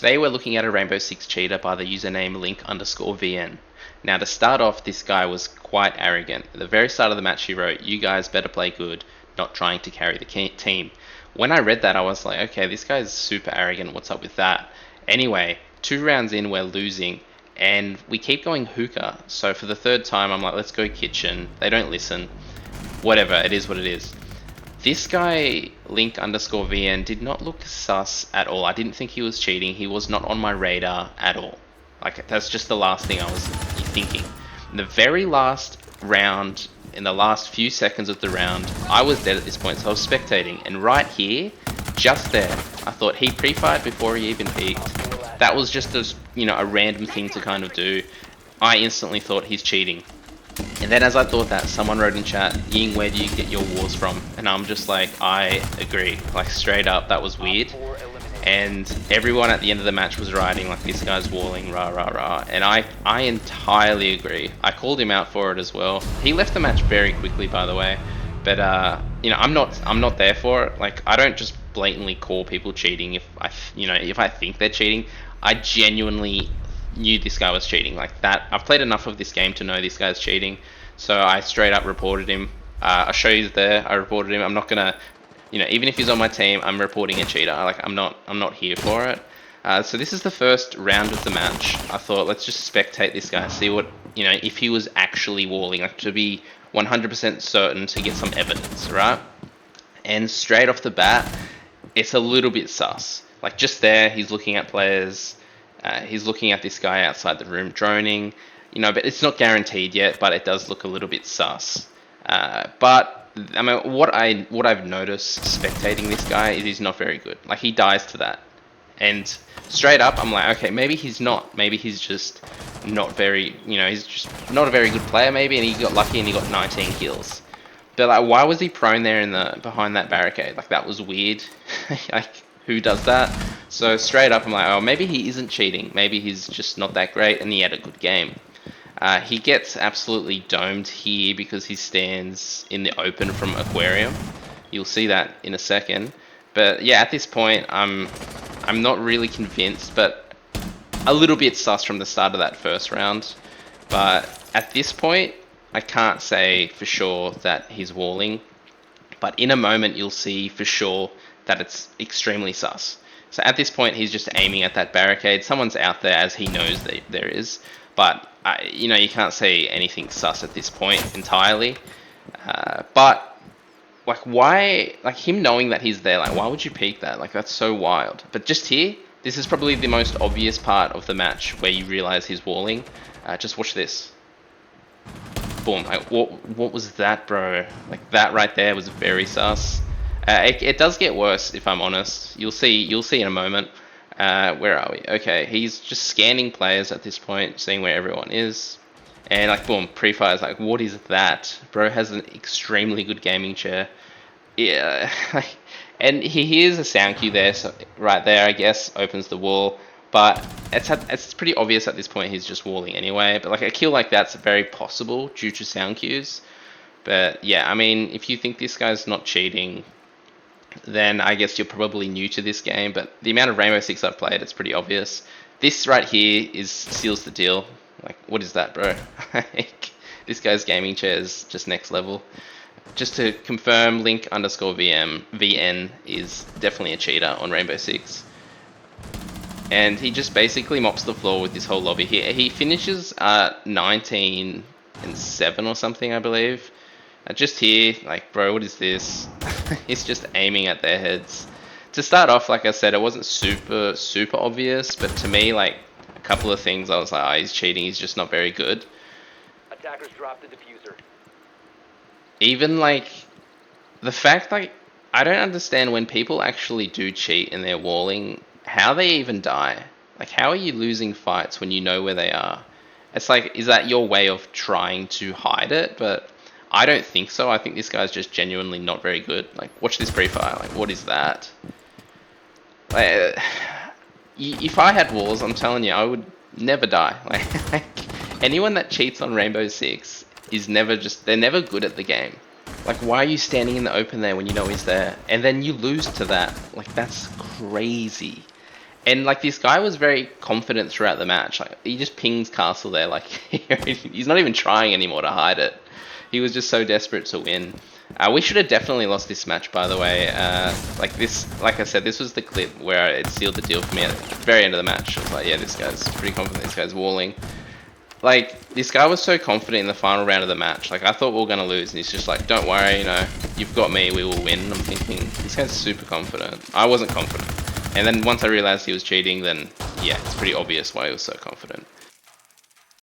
Today we're looking at a Rainbow Six cheater by the username link_VN. Now to start off, this guy was quite arrogant. At the very start of the match he wrote, "You guys better play good, not trying to carry the team." When I read that I was like, okay, this guy's super arrogant, what's up with that? Anyway, 2 rounds in we're losing and we keep going hookah. So for the third time I'm like, let's go kitchen. They don't listen. Whatever, it is what it is. This guy, link_VN, did not look sus at all. I didn't think he was cheating. He was not on my radar at all. Like, that's just the last thing I was thinking. In the very last round, in the last few seconds of the round, I was dead at this point, so I was spectating. And right here, just there, I thought he pre-fired before he even peeked. That was just a random thing to kind of do. I instantly thought he's cheating. And then as I thought that, someone wrote in chat, "Ying, where do you get your wars from?" And I'm just like, I agree. Like, straight up, that was weird. And everyone at the end of the match was writing like, this guy's walling, rah rah rah. And I entirely agree. I called him out for it as well. He left the match very quickly, by the way. But I'm not there for it. Like, I don't just blatantly call people cheating if I think they're cheating. I genuinely knew this guy was cheating. Like that, I've played enough of this game to know this guy's cheating, so I straight up reported him. I'll show you there. I reported him. I'm not gonna, even if he's on my team, I'm reporting a cheater. Like, I'm not here for it. So this is the first round of the match. I thought, let's just spectate this guy, see what, if he was actually walling, like, to be 100% certain, to get some evidence, right? And straight off the bat, it's a little bit sus. Like, just there, he's looking at players. He's looking at this guy outside the room droning, but it's not guaranteed yet, but it does look a little bit sus. But I mean, what I've noticed spectating this guy is he's not very good. Like, he dies to that. And straight up, I'm like, okay, maybe he's not. Maybe he's just not very, he's just not a very good player maybe, and he got lucky and he got 19 kills. But like, why was he prone there behind that barricade? Like, that was weird. Like, who does that? So straight up I'm like, oh, maybe he isn't cheating. Maybe he's just not that great and he had a good game. He gets absolutely domed here because he stands in the open from Aquarium. You'll see that in a second. But yeah, at this point I'm not really convinced, but a little bit sus from the start of that first round. But at this point I can't say for sure that he's walling. But in a moment you'll see for sure that it's extremely sus. So at this point he's just aiming at that barricade. Someone's out there, as he knows that there is, but you can't say anything sus at this point entirely. But like, why, like, him knowing that he's there, like, why would you peek that? Like, that's so wild. But just here, this is probably the most obvious part of the match where you realize he's walling. Just watch this. Boom. Like, what was that, bro? Like, that right there was very sus. It does get worse, if I'm honest. You'll see in a moment. Where are we? Okay, he's just scanning players at this point, seeing where everyone is. And like, boom, pre-fires. Like, what is that? Bro has an extremely good gaming chair. Yeah. And he hears a sound cue there, so right there, I guess, opens the wall. But it's pretty obvious at this point he's just walling anyway. But like, a kill like that's very possible due to sound cues. But yeah, I mean, if you think this guy's not cheating, then I guess you're probably new to this game. But the amount of Rainbow Six I've played, it's pretty obvious. This right here seals the deal. Like, what is that, bro? This guy's gaming chair is just next level. Just to confirm, link_VN is definitely a cheater on Rainbow Six. And he just basically mops the floor with this whole lobby here. He finishes 19-7 or something, I believe. Just here, like, bro, what is this? He's just aiming at their heads. To start off, like I said, it wasn't super obvious, but to me, like, a couple of things, I was like, oh, he's cheating, he's just not very good. Attackers dropped the diffuser. Even, like, the fact, like, I don't understand when people actually do cheat and they're walling, how they even die. Like, how are you losing fights when you know where they are? It's like, is that your way of trying to hide it? But I don't think so. I think this guy's just genuinely not very good. Like, watch this pre-fire. Like, what is that? Like, if I had walls, I'm telling you, I would never die. Like, anyone that cheats on Rainbow Six is they're never good at the game. Like, why are you standing in the open there when you know he's there? And then you lose to that. Like, that's crazy. And like this guy was very confident throughout the match. Like he just pings Castle there. Like he's not even trying anymore to hide it. He was just so desperate to win. We should have definitely lost this match, by the way. Like I said, this was the clip where it sealed the deal for me at the very end of the match. I was like, yeah, this guy's pretty confident. This guy's walling. Like this guy was so confident in the final round of the match. Like I thought we were gonna lose, and he's just like, don't worry, you know, you've got me. We will win. And I'm thinking this guy's super confident. I wasn't confident. And then once I realized he was cheating, then yeah, it's pretty obvious why he was so confident.